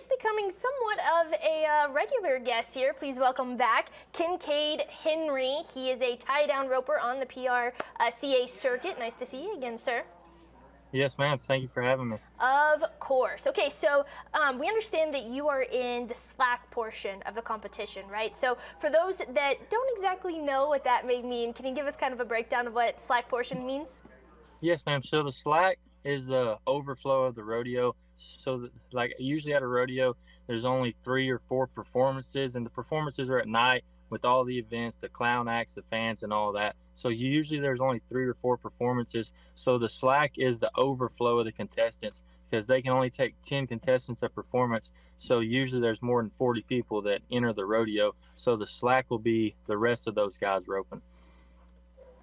is becoming somewhat of a regular guest here. Please welcome back Kincade Henry. He is a tie-down roper on the PRCA circuit. Nice to see you again, sir. Yes, ma'am. Thank you for having me. Of course. Okay, so we understand that you are in the slack portion of the competition, right? So for those that don't exactly know what that may mean, can you give us kind of a breakdown of what slack portion means? Yes, ma'am. So the slack is the overflow of the rodeo. So, like usually at a rodeo, there's only 3 or 4 performances, and the performances are at night with all the events, the clown acts, the fans, and all that. So usually there's only 3 or 4 performances. So the slack is the overflow of the contestants because they can only take 10 contestants a performance. So usually there's more than 40 people that enter the rodeo. So the slack will be the rest of those guys roping.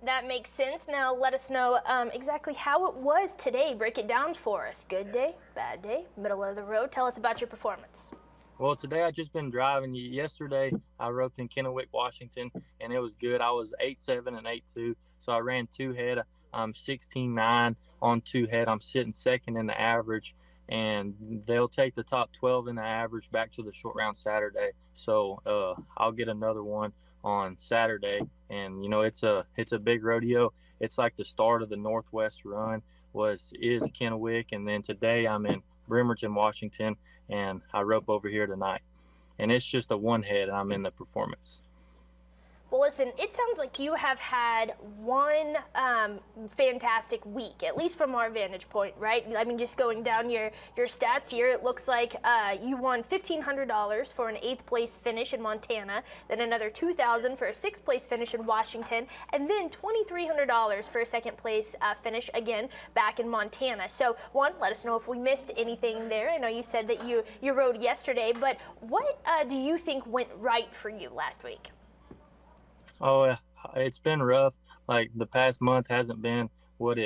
That makes sense. Now let us know exactly how it was today. Break it down for us. Good day, bad day, middle of the road. Tell us about your performance. Well, today I just been driving. Yesterday I roped in Kennewick, Washington, and it was good. I was 8-7 and 8-2, so I ran 2 head. I'm 16-9 on 2 head. I'm sitting second in the average, and they'll take the top 12 in the average back to the short round Saturday. So I'll get another one on Saturday, and it's a big rodeo. It's like the start of the Northwest run is Kennewick, and then today I'm in Bremerton, Washington, and I rope over here tonight. And it's just a one head, and I'm in the performance. Well, listen, it sounds like you have had one fantastic week, at least from our vantage point, right? I mean, just going down your stats here, it looks like you won $1,500 for an 8th place finish in Montana, then another $2,000 for a 6th place finish in Washington, and then $2,300 for a 2nd place finish again back in Montana. So, one, let us know if we missed anything there. I know you said that you rode yesterday, but what do you think went right for you last week? Oh, it's been rough. Like the past month hasn't been what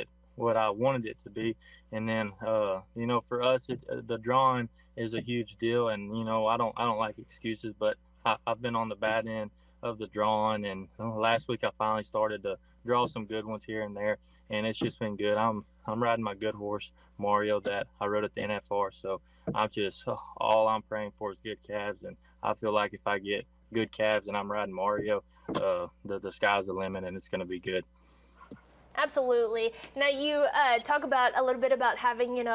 I wanted it to be. And then, for us, the drawing is a huge deal. And I don't like excuses, but I've been on the bad end of the drawing. And last week I finally started to draw some good ones here and there, and it's just been good. I'm riding my good horse Mario that I rode at the NFR. So I'm just all I'm praying for is good calves, and I feel like if I get good calves and I'm riding Mario, the sky's the limit, and it's going to be good. Absolutely. Now you talk about a little bit about having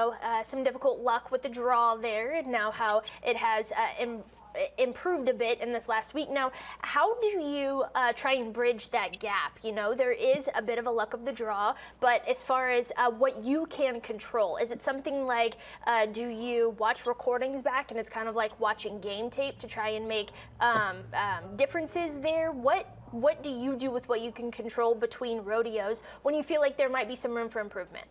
some difficult luck with the draw there, and now how it has improved a bit in this last week. Now, how do you try and bridge that gap? There is a bit of a luck of the draw, but as far as what you can control, is it something like do you watch recordings back and it's kind of like watching game tape to try and make differences there? What do you do with what you can control between rodeos when you feel like there might be some room for improvement?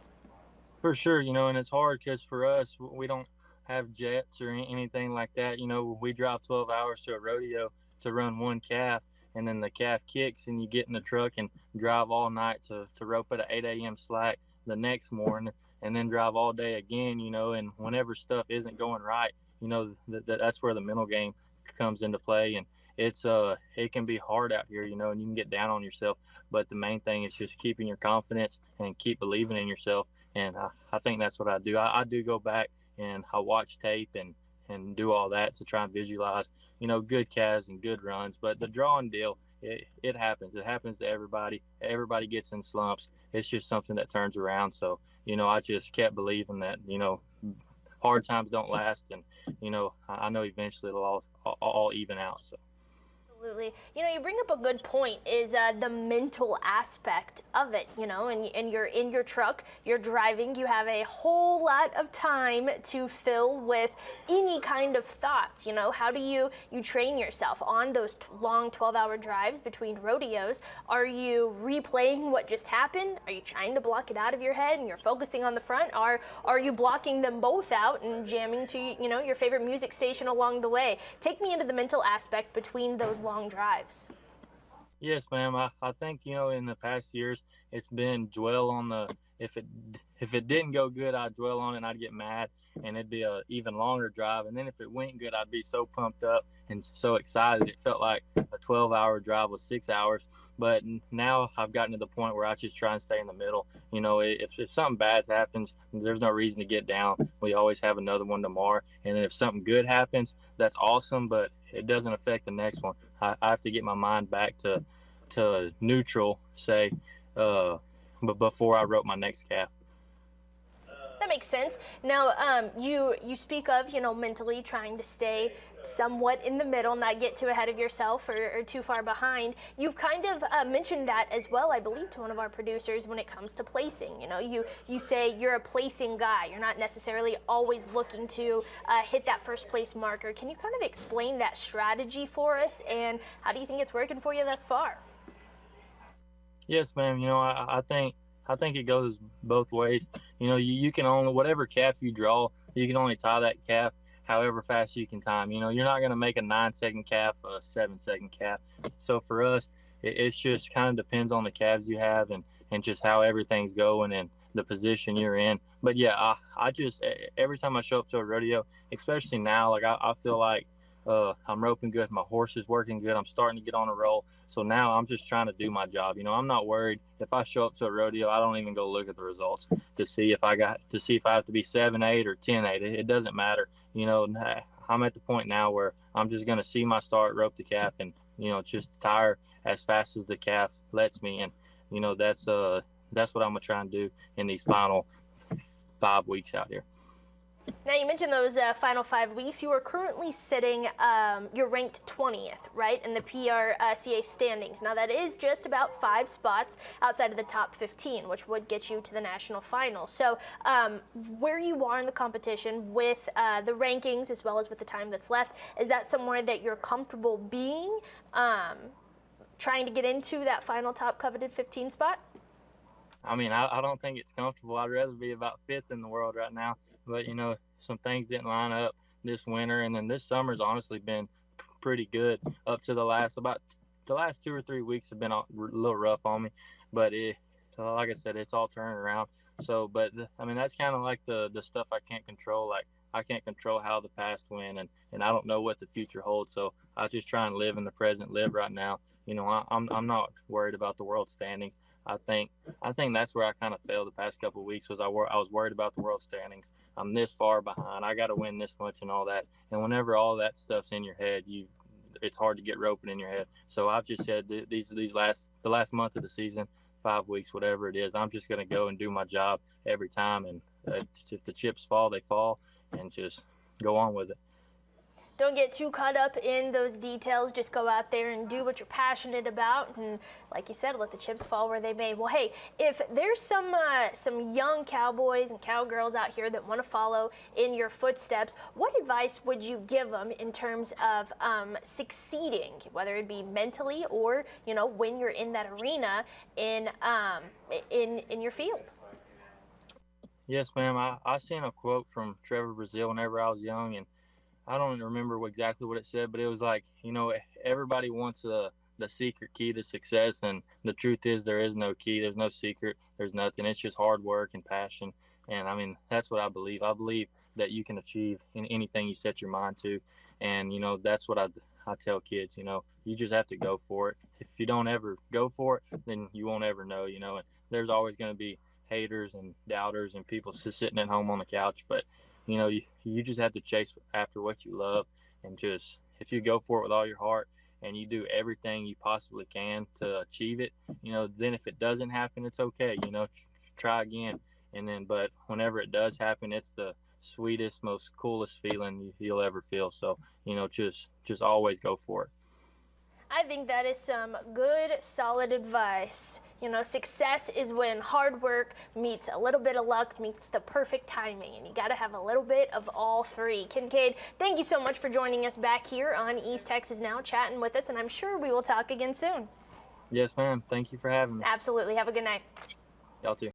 For sure, and it's hard because for us, we don't have jets or anything like that. We drive 12 hours to a rodeo to run one calf, and then the calf kicks, and you get in the truck and drive all night to rope at an 8 a.m. slack the next morning, and then drive all day again, and whenever stuff isn't going right, that's where the mental game comes into play. And it can be hard out here, and you can get down on yourself, but the main thing is just keeping your confidence and keep believing in yourself. And I think that's what I do. I do go back and I watch tape and do all that to try and visualize, good calves and good runs. But the drawing deal, it happens. It happens to everybody. Everybody gets in slumps. It's just something that turns around. So, I just kept believing that, hard times don't last. And, I know eventually it'll all even out. So. Absolutely. You bring up a good point, is the mental aspect of it, and you're in your truck, you're driving, you have a whole lot of time to fill with any kind of thoughts. How do you train yourself on those long 12-hour drives between rodeos? Are you replaying what just happened? Are you trying to block it out of your head and you're focusing on the front? Are you blocking them both out and jamming to, your favorite music station along the way? Take me into the mental aspect between those long drives. Yes, ma'am. I think, in the past years, it's been dwell on the if it didn't go good, I'd dwell on it and I'd get mad, and it'd be a even longer drive. And then if it went good, I'd be so pumped up and so excited. It felt like a 12-hour drive was 6 hours. But now I've gotten to the point where I just try and stay in the middle. You know, if something bad happens, there's no reason to get down. We always have another one tomorrow. And then if something good happens, that's awesome, but it doesn't affect the next one. I have to get my mind back to neutral, say, but before I wrote my next calf. That makes sense. Now, you speak of, mentally trying to stay somewhat in the middle, not get too ahead of yourself or too far behind. You've kind of mentioned that as well, I believe, to one of our producers when it comes to placing. You say you're a placing guy. You're not necessarily always looking to hit that first place marker. Can you kind of explain that strategy for us, and how do you think it's working for you thus far? Yes, ma'am. I think it goes both ways. You can only, whatever calf you draw, you can only tie that calf however fast you can time. You're not going to make a 9-second calf a 7-second calf. So for us, it's just kind of depends on the calves you have and just how everything's going and the position you're in. But yeah, I just, every time I show up to a rodeo, especially now, like I feel like I'm roping good. My horse is working good. I'm starting to get on a roll. So now I'm just trying to do my job. I'm not worried. If I show up to a rodeo, I don't even go look at the results to see if I have to be 7-8 or 10-8. It doesn't matter. I'm at the point now where I'm just going to see my start, rope the calf, and just tire as fast as the calf lets me. And that's what I'm gonna try and do in these final 5 weeks out here. Now, you mentioned those final 5 weeks. You are currently sitting, you're ranked 20th, right, in the PRCA standings. Now, that is just about 5 spots outside of the top 15, which would get you to the national final. So where you are in the competition with the rankings as well as with the time that's left, is that somewhere that you're comfortable being, trying to get into that final top coveted 15 spot? I mean, I don't think it's comfortable. I'd rather be about 5th in the world right now. But, some things didn't line up this winter. And then this summer's honestly been pretty good up to the last 2 or 3 weeks have been a little rough on me. But, like I said, it's all turning around. So, but, that's kind of like the stuff I can't control. Like, I can't control how the past went, and I don't know what the future holds. So I just try and live in the present, live right now. I'm not worried about the world standings. I think that's where I kind of failed the past couple of weeks was I was worried about the world standings. I'm this far behind. I got to win this much and all that. And whenever all that stuff's in your head, it's hard to get roping in your head. So I've just said the last month of the season, 5 weeks, whatever it is, I'm just going to go and do my job every time. And if the chips fall, they fall, and just go on with it. Don't get too caught up in those details. Just go out there and do what you're passionate about. And like you said, let the chips fall where they may. Well, hey, if there's some young cowboys and cowgirls out here that want to follow in your footsteps, what advice would you give them in terms of succeeding, whether it be mentally or, when you're in that arena in your field? Yes, ma'am. I seen a quote from Trevor Brazil whenever I was young, and I don't remember exactly what it said, but it was like, everybody wants the secret key to success, and the truth is there is no key. There's no secret. There's nothing. It's just hard work and passion, and that's what I believe. I believe that you can achieve in anything you set your mind to, and that's what I tell kids. You just have to go for it. If you don't ever go for it, then you won't ever know. And there's always going to be haters and doubters and people just sitting at home on the couch, but you just have to chase after what you love, and just if you go for it with all your heart and you do everything you possibly can to achieve it, then if it doesn't happen, it's okay. Try again, and then but whenever it does happen, it's the sweetest, most coolest feeling you'll ever feel. So just always go for it. I think that is some good, solid advice. Success is when hard work meets a little bit of luck, meets the perfect timing, and you got to have a little bit of all three. Kincade, thank you so much for joining us back here on East Texas Now, chatting with us, and I'm sure we will talk again soon. Yes, ma'am. Thank you for having me. Absolutely. Have a good night. Y'all too.